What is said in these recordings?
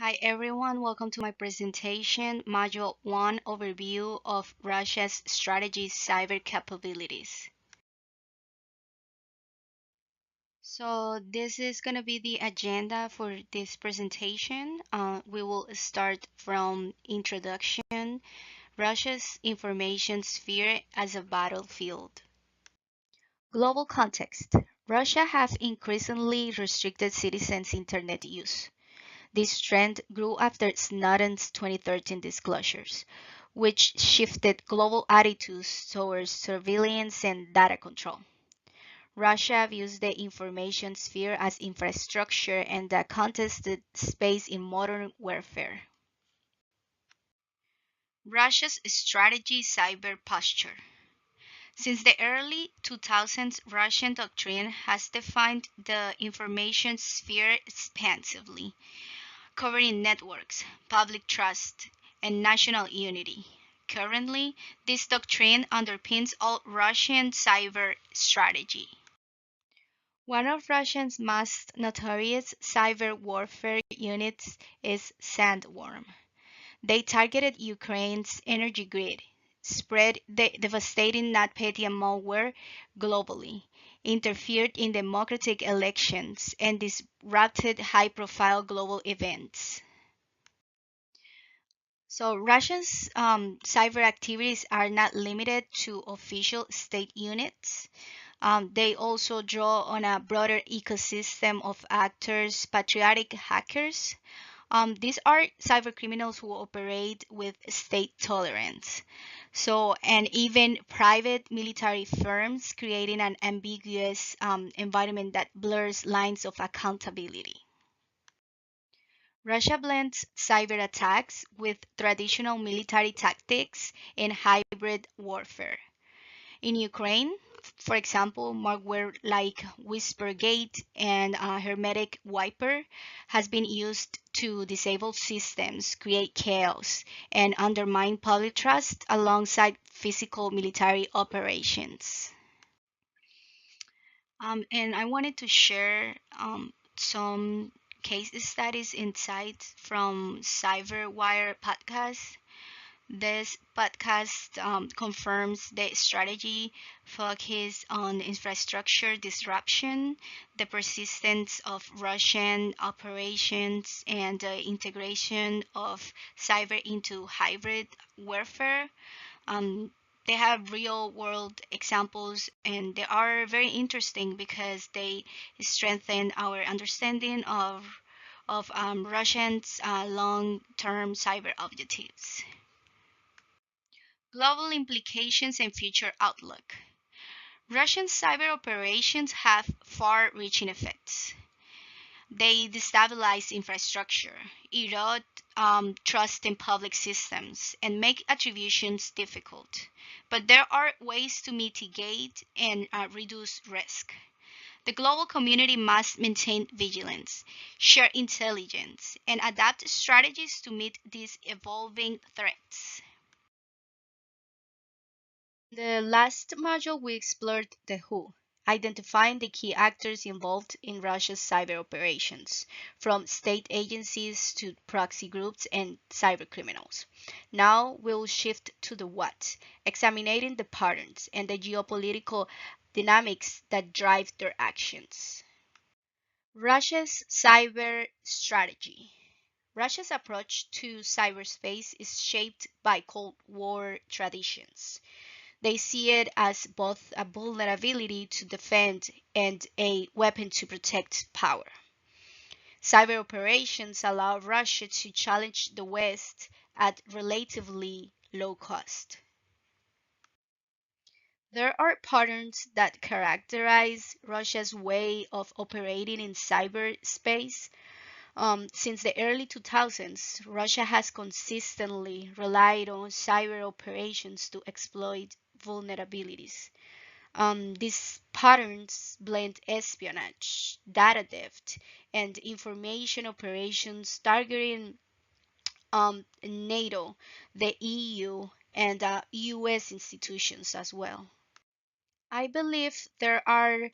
Hi everyone, welcome to my presentation, Module 1 Overview of Russia's Strategy Cyber Capabilities. So this is going to be the agenda for this presentation. We will start from introduction, Russia's information sphere as a battlefield. Global context. Russia has increasingly restricted citizens' internet use. This trend grew after Snowden's 2013 disclosures, which shifted global attitudes towards surveillance and data control. Russia views the information sphere as infrastructure and a contested space in modern warfare. Russia's strategy cyber posture. Since the early 2000s, Russian doctrine has defined the information sphere expansively, covering networks, public trust, and national unity. Currently, this doctrine underpins all Russian cyber strategy. One of Russia's most notorious cyber warfare units is Sandworm. They targeted Ukraine's energy grid, spread the devastating NotPetya malware globally, interfered in democratic elections, and disrupted high-profile global events. So Russia's cyber activities are not limited to official state units. They also draw on a broader ecosystem of actors, patriotic hackers. These are cyber criminals who operate with state tolerance. So, and even private military firms creating an ambiguous environment that blurs lines of accountability. Russia blends cyber attacks with traditional military tactics in hybrid warfare. In Ukraine, for example, malware like Whispergate and Hermetic Wiper has been used to disable systems, create chaos, and undermine public trust alongside physical military operations. And I wanted to share some case studies insights from CyberWire podcast. This podcast confirms the strategy focused on infrastructure disruption, the persistence of Russian operations, and the integration of cyber into hybrid warfare. Um, they have real world examples and they are very interesting because they strengthen our understanding of Russians' long-term cyber objectives. Global implications and future outlook. Russian cyber operations have far-reaching effects. They destabilize infrastructure, erode trust in public systems, and make attributions difficult. But there are ways to mitigate and reduce risk. The global community must maintain vigilance, share intelligence, and adapt strategies to meet these evolving threats. The last module, we explored the who, identifying the key actors involved in Russia's cyber operations, from state agencies to proxy groups and cyber criminals. Now we'll shift to the what, examining the patterns and the geopolitical dynamics that drive their actions. Russia's cyber strategy. Russia's approach to cyberspace is shaped by Cold War traditions. They see it as both a vulnerability to defend and a weapon to protect power. Cyber operations allow Russia to challenge the West at relatively low cost. There are patterns that characterize Russia's way of operating in cyberspace. Since the early 2000s, Russia has consistently relied on cyber operations to exploit vulnerabilities. These patterns blend espionage, data theft, and information operations targeting NATO, the EU, and US institutions as well. I believe there are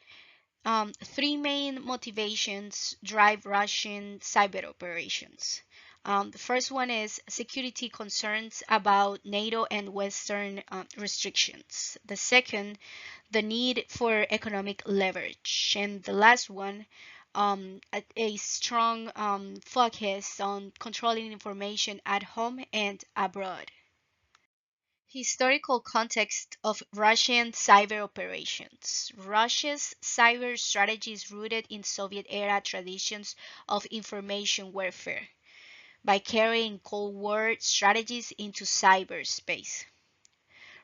three main motivations drive Russian cyber operations. The first one is security concerns about NATO and Western restrictions. The second, the need for economic leverage. And the last one, a strong focus on controlling information at home and abroad. Historical context of Russian cyber operations. Russia's cyber strategy is rooted in Soviet-era traditions of information warfare by carrying Cold War strategies into cyberspace.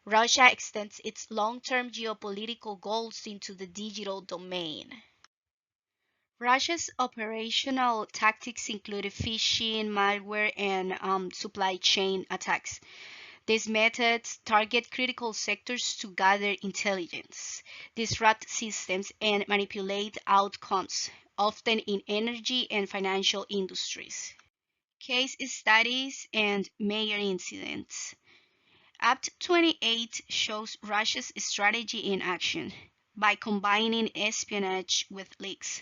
Russia extends its long-term geopolitical goals into the digital domain. Russia's operational tactics include phishing, malware, and supply chain attacks. These methods target critical sectors to gather intelligence, disrupt systems, and manipulate outcomes, often in energy and financial industries. Case studies and major incidents. Apt 28 shows Russia's strategy in action. By combining espionage with leaks,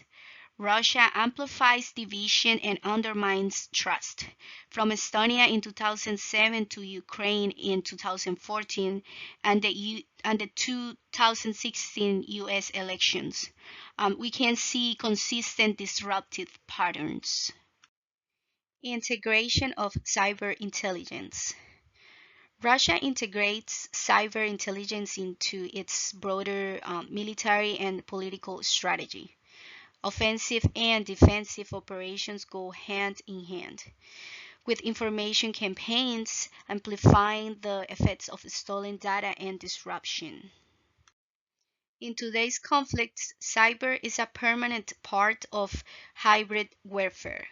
Russia amplifies division and undermines trust. From Estonia in 2007 to Ukraine in 2014 and the 2016 US elections, we can see consistent disruptive patterns. Integration of cyber intelligence. Russia integrates cyber intelligence into its broader military and political strategy. Offensive and defensive operations go hand in hand, with information campaigns amplifying the effects of stolen data and disruption. In today's conflicts, cyber is a permanent part of hybrid warfare.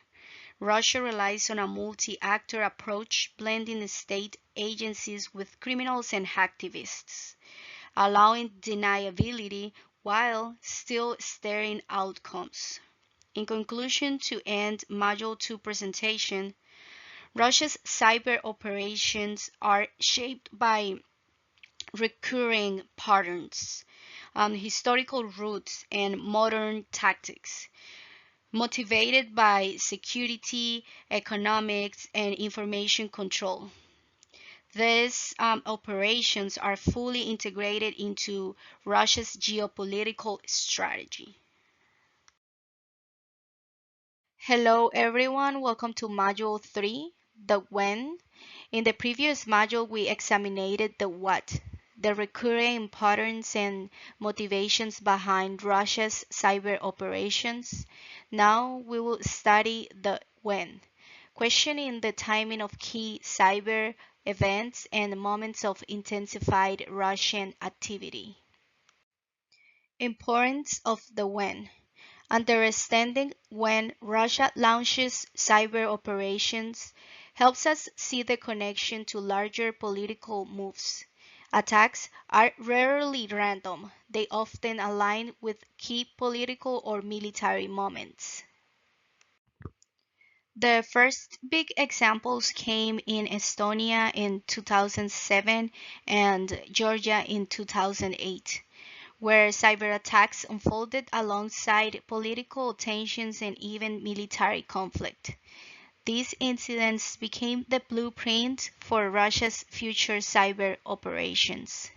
Russia relies on a multi-actor approach, blending state agencies with criminals and activists, allowing deniability while still steering outcomes. In conclusion, to end Module 2 presentation, Russia's cyber operations are shaped by recurring patterns, historical roots, and modern tactics, motivated by security, economics, and information control. These operations are fully integrated into Russia's geopolitical strategy. Hello everyone, welcome to Module 3, the when. In the previous module, we examined the what, the recurring patterns and motivations behind Russia's cyber operations. Now we will study the when, questioning the timing of key cyber events and moments of intensified Russian activity. Importance of the when. Understanding when Russia launches cyber operations helps us see the connection to larger political moves. Attacks are rarely random, they often align with key political or military moments. The first big examples came in Estonia in 2007 and Georgia in 2008, where cyber attacks unfolded alongside political tensions and even military conflict. These incidents became the blueprint for Russia's future cyber operations.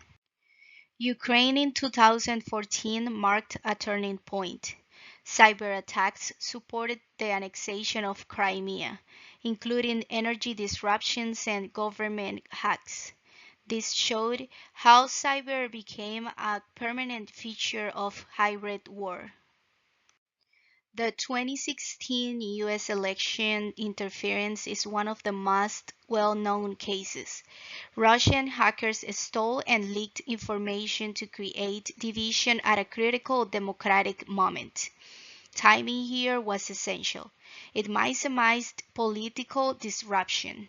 Ukraine in 2014 marked a turning point. Cyber attacks supported the annexation of Crimea, including energy disruptions and government hacks. This showed how cyber became a permanent feature of hybrid war. The 2016 US election interference is one of the most well-known cases. Russian hackers stole and leaked information to create division at a critical democratic moment. Timing here was essential. It maximized political disruption.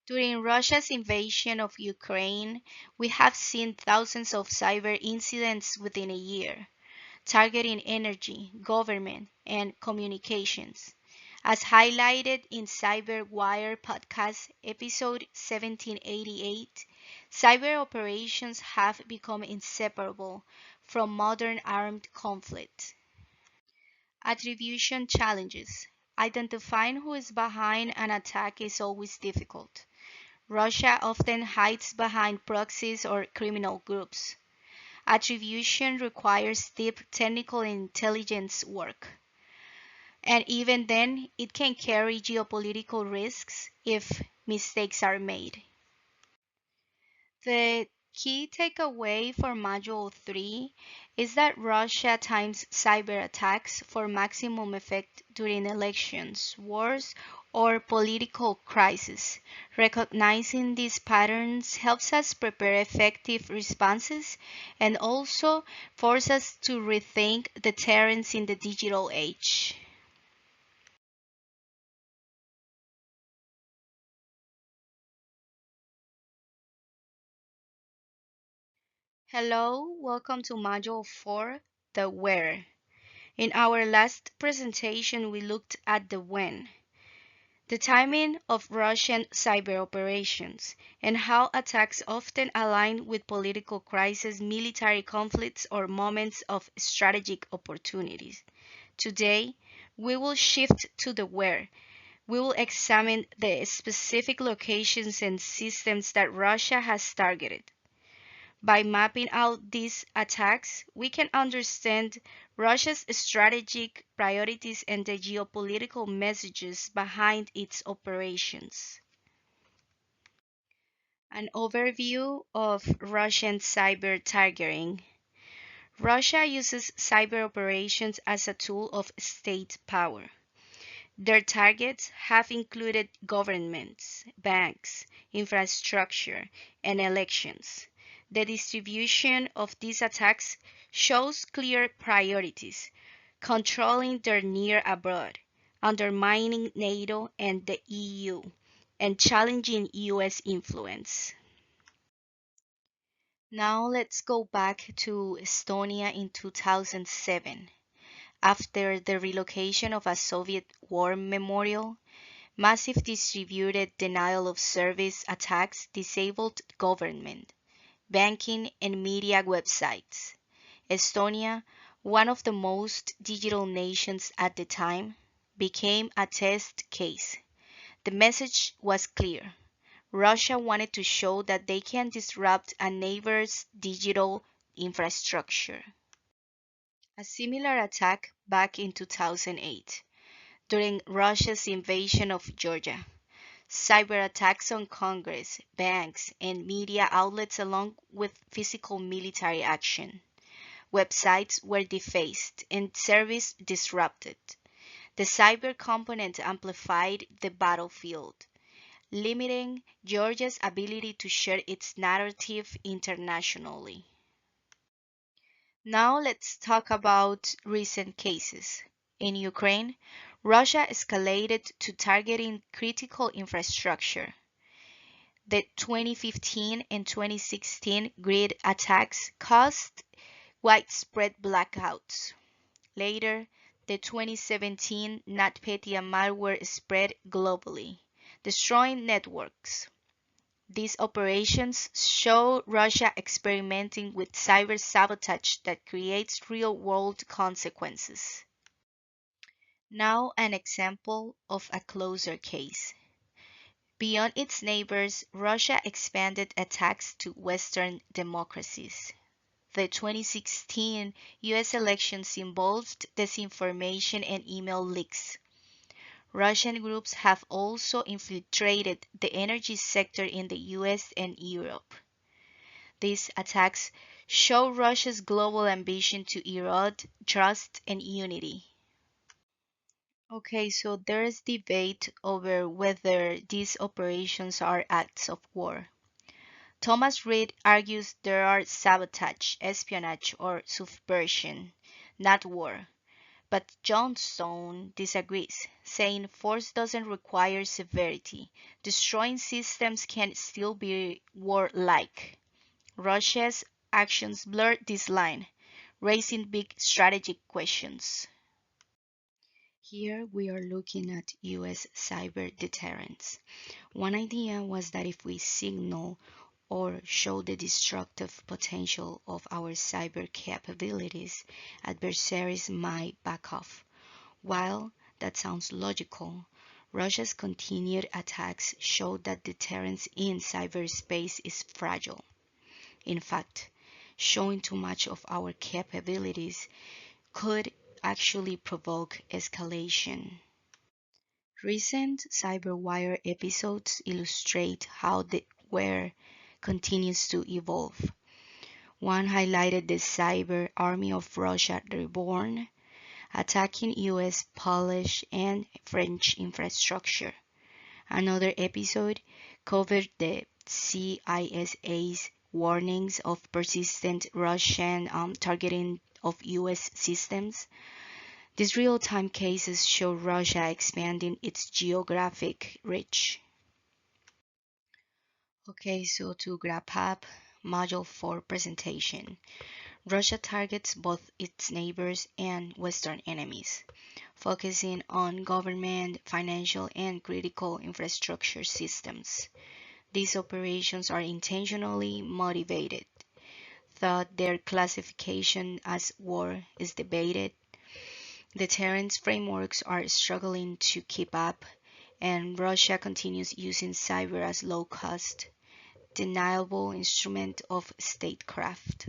During Russia's invasion of Ukraine, we have seen thousands of cyber incidents within a year, targeting energy, government, and communications. As highlighted in CyberWire podcast episode 1788, cyber operations have become inseparable from modern armed conflict. Attribution challenges. identifying who is behind an attack is always difficult. Russia often hides behind proxies or criminal groups. Attribution requires deep technical intelligence work. And even then, it can carry geopolitical risks if mistakes are made. The key takeaway for Module 3 is that Russia times cyber attacks for maximum effect during elections, wars, or political crises. Recognizing these patterns helps us prepare effective responses and also force us to rethink deterrence in the digital age. Hello, welcome to Module 4, the where. In our last presentation, we looked at the when, the timing of Russian cyber operations, and how attacks often align with political crises, military conflicts, or moments of strategic opportunities. Today, we will shift to the where. We will examine the specific locations and systems that Russia has targeted. By mapping out these attacks, we can understand Russia's strategic priorities and the geopolitical messages behind its operations. An overview of Russian cyber targeting. Russia uses cyber operations as a tool of state power. Their targets have included governments, banks, infrastructure, and elections. The distribution of these attacks shows clear priorities: controlling their near abroad, undermining NATO and the EU, and challenging US influence. Now let's go back to Estonia in 2007. After the relocation of a Soviet war memorial, massive distributed denial of service attacks disabled government, banking, and media websites. Estonia, one of the most digital nations at the time, became a test case. The message was clear: Russia wanted to show that they can disrupt a neighbor's digital infrastructure. A similar attack back in 2008, during Russia's invasion of Georgia. Cyber attacks on Congress, banks, and media outlets along with physical military action. Websites were defaced and service disrupted. The cyber component amplified the battlefield, limiting Georgia's ability to share its narrative internationally. Now let's talk about recent cases. In Ukraine, Russia escalated to targeting critical infrastructure. The 2015 and 2016 grid attacks caused widespread blackouts. Later, the 2017 NotPetya malware spread globally, destroying networks. These operations show Russia experimenting with cyber sabotage that creates real-world consequences. Now an example of a closer case. Beyond its neighbors, Russia expanded attacks to Western democracies. The 2016 US elections involved disinformation and email leaks. Russian groups have also infiltrated the energy sector in the US and Europe. These attacks show Russia's global ambition to erode trust and unity. Okay, so there's debate over whether these operations are acts of war. Thomas Reed argues there are sabotage, espionage, or subversion, not war. But Johnstone disagrees, saying force doesn't require severity. Destroying systems can still be warlike. Russia's actions blur this line, raising big strategic questions. Here we are looking at US cyber deterrence. One idea was that if we signal or show the destructive potential of our cyber capabilities, adversaries might back off, while that sounds logical. Russia's continued attacks show that deterrence in cyberspace is fragile. In fact, showing too much of our capabilities could actually provoke escalation. Recent cyberwire episodes illustrate how the where continues to evolve. One highlighted the cyber army of Russia reborn, attacking US, Polish, and French infrastructure. Another episode covered the CISA's warnings of persistent Russian targeting of US systems. These real-time cases show Russia expanding its geographic reach. Okay, so to wrap up, Module 4 presentation. Russia targets both its neighbors and Western enemies, focusing on government, financial, and critical infrastructure systems. These operations are intentionally motivated, though their classification as war is debated. Deterrence frameworks are struggling to keep up, and Russia continues using cyber as low-cost, deniable instrument of statecraft.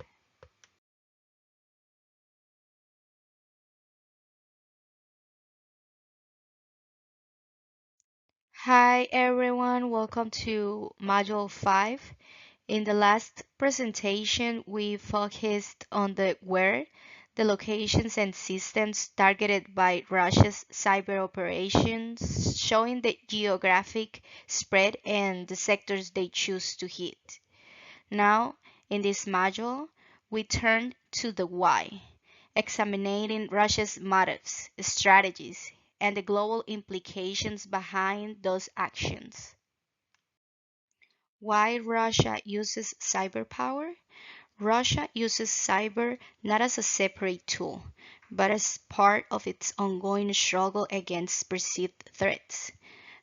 Hi everyone, welcome to Module 5. In the last presentation, we focused on the where, the locations and systems targeted by Russia's cyber operations, showing the geographic spread and the sectors they choose to hit. Now, in this module, we turn to the why, examining Russia's motives, strategies, and the global implications behind those actions. Why Russia uses cyber power? Russia uses cyber not as a separate tool, but as part of its ongoing struggle against perceived threats.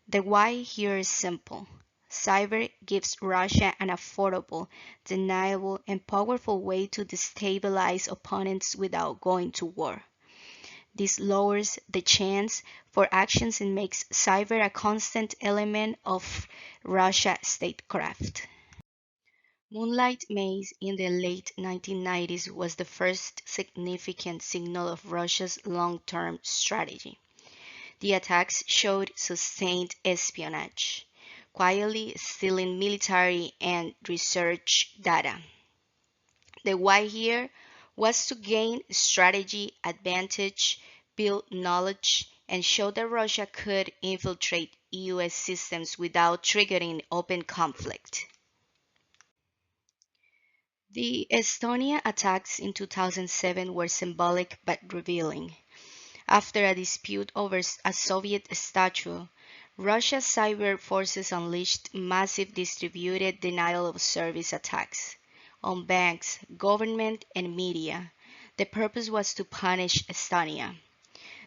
The why here is simple. Cyber gives Russia an affordable, deniable, and powerful way to destabilize opponents without going to war. This lowers the chance for actions and makes cyber a constant element of Russia statecraft. Moonlight Maze in the late 1990s was the first significant signal of Russia's long-term strategy. The attacks showed sustained espionage, quietly stealing military and research data. The why here was to gain strategy advantage, build knowledge, and show that Russia could infiltrate US systems without triggering open conflict. The Estonia attacks in 2007 were symbolic but revealing. After a dispute over a Soviet statue, Russia's cyber forces unleashed massive distributed denial of service attacks on banks, government, and media. The purpose was to punish Estonia,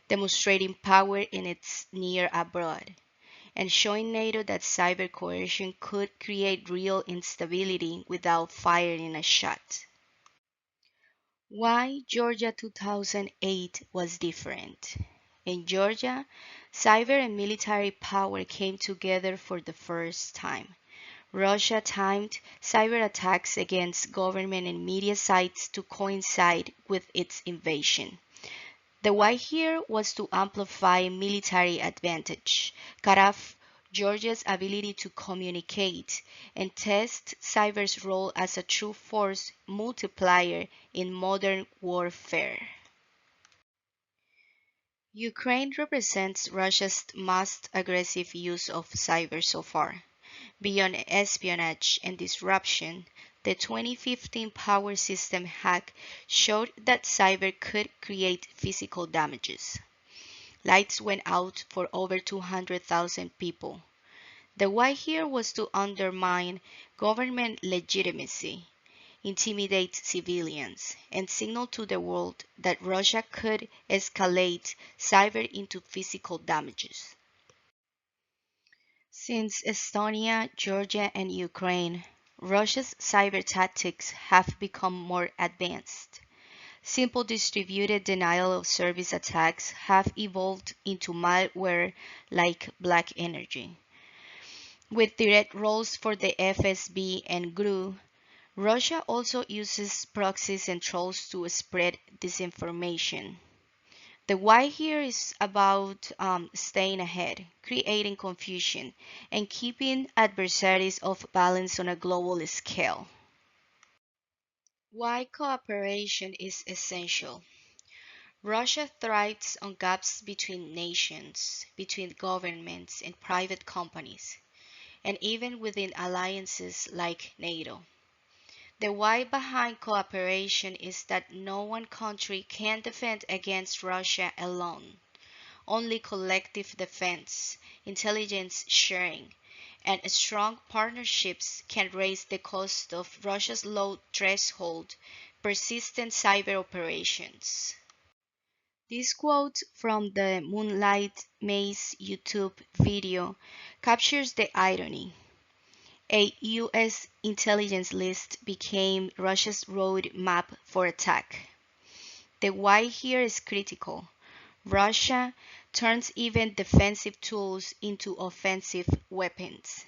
demonstrating power in its near abroad, and showing NATO that cyber coercion could create real instability without firing a shot. Why Georgia 2008 was different. In Georgia, cyber and military power came together for the first time. Russia timed cyber attacks against government and media sites to coincide with its invasion. The why here was to amplify military advantage, cut off Georgia's ability to communicate, and test cyber's role as a true force multiplier in modern warfare. Ukraine represents Russia's most aggressive use of cyber so far. Beyond espionage and disruption, the 2015 power system hack showed that cyber could create physical damages. Lights went out for over 200,000 people. The why here was to undermine government legitimacy, intimidate civilians, and signal to the world that Russia could escalate cyber into physical damages. Since Estonia, Georgia, and Ukraine, Russia's cyber tactics have become more advanced. Simple distributed denial of service attacks have evolved into malware like black energy. With direct roles for the FSB and GRU, Russia also uses proxies and trolls to spread disinformation. The why here is about staying ahead, creating confusion, and keeping adversaries off balance on a global scale. Why cooperation is essential. Russia thrives on gaps between nations, between governments and private companies, and even within alliances like NATO. The why behind cooperation is that no one country can defend against Russia alone. Only collective defense, intelligence sharing, and strong partnerships can raise the cost of Russia's low threshold, persistent cyber operations. This quote from the Moonlight Maze YouTube video captures the irony. A US intelligence list became Russia's road map for attack. The why here is critical. Russia turns even defensive tools into offensive weapons.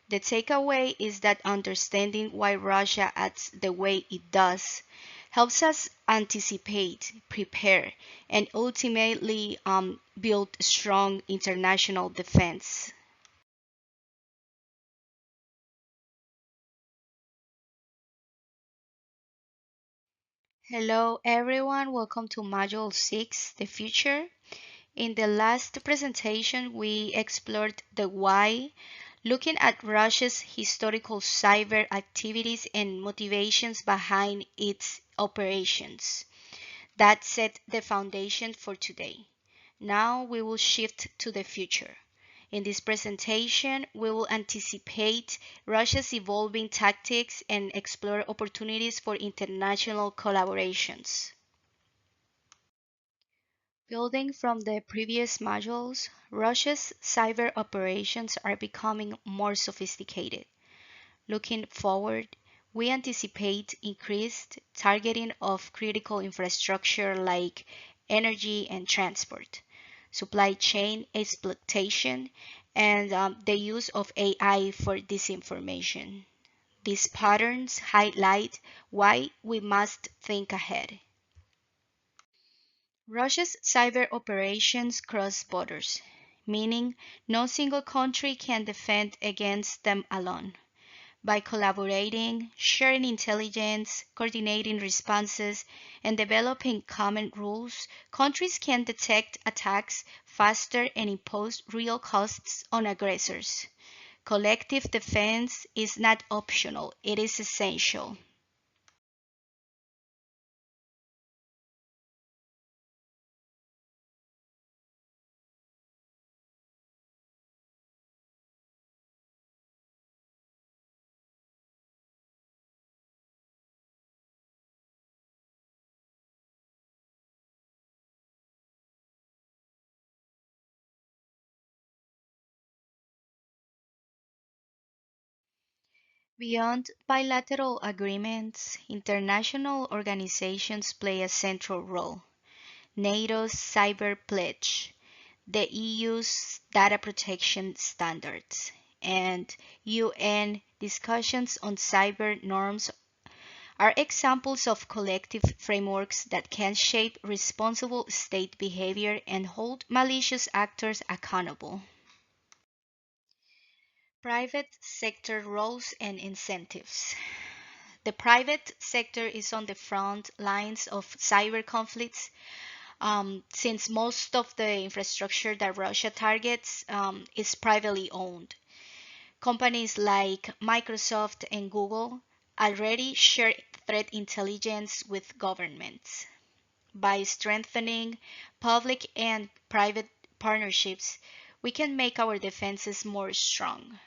The takeaway is that understanding why Russia acts the way it does helps us anticipate, prepare, and ultimately build strong international defense. Hello everyone, welcome to Module 6, The Future. In the last presentation, we explored the why, looking at Russia's historical cyber activities and motivations behind its operations. That set the foundation for today. Now we will shift to the future. In this presentation, we will anticipate Russia's evolving tactics and explore opportunities for international collaborations. Building from the previous modules, Russia's cyber operations are becoming more sophisticated. Looking forward, we anticipate increased targeting of critical infrastructure like energy and transport, supply chain exploitation, and the use of AI for disinformation. These patterns highlight why we must think ahead. Russia's cyber operations cross borders, meaning no single country can defend against them alone. By collaborating, sharing intelligence, coordinating responses, and developing common rules, countries can detect attacks faster and impose real costs on aggressors. Collective defense is not optional, it is essential. Beyond bilateral agreements, international organizations play a central role. NATO's Cyber Pledge, the EU's data protection standards, and UN discussions on cyber norms are examples of collective frameworks that can shape responsible state behavior and hold malicious actors accountable. Private sector roles and incentives. The private sector is on the front lines of cyber conflicts since most of the infrastructure that Russia targets is privately owned. Companies like Microsoft and Google already share threat intelligence with governments. By strengthening public and private partnerships, we can make our defenses more strong.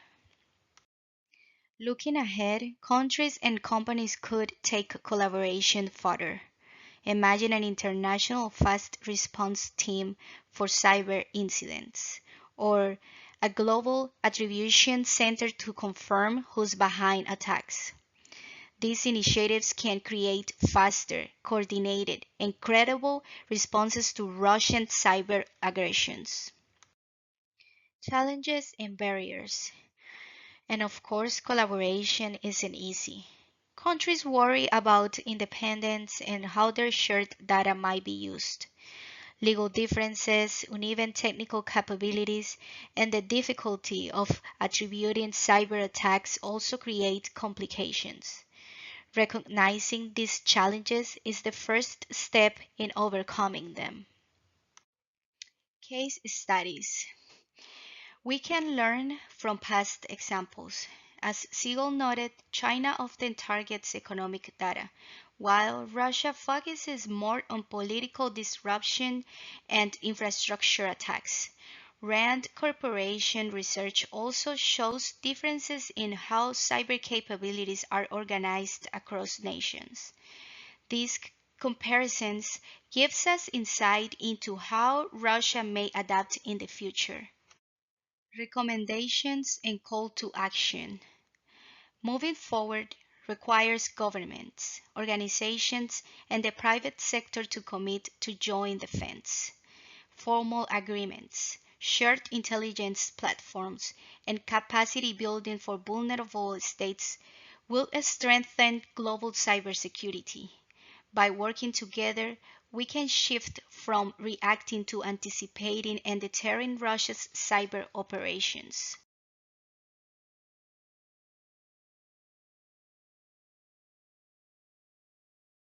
Looking ahead, countries and companies could take collaboration further. Imagine an international fast response team for cyber incidents, or a global attribution center to confirm who's behind attacks. These initiatives can create faster, coordinated, and credible responses to Russian cyber aggressions. Challenges and barriers. And of course, collaboration isn't easy. Countries worry about independence and how their shared data might be used. Legal differences, uneven technical capabilities, and the difficulty of attributing cyber attacks also create complications. Recognizing these challenges is the first step in overcoming them. Case studies. We can learn from past examples. As Siegel noted, China often targets economic data, while Russia focuses more on political disruption and infrastructure attacks. RAND Corporation research also shows differences in how cyber capabilities are organized across nations. These comparisons gives us insight into how Russia may adapt in the future. Recommendations and call to action. Moving forward requires governments, organizations, and the private sector to commit to joint defense. Formal agreements, shared intelligence platforms, and capacity building for vulnerable states will strengthen global cybersecurity. By working together, we can shift from reacting to anticipating and deterring Russia's cyber operations.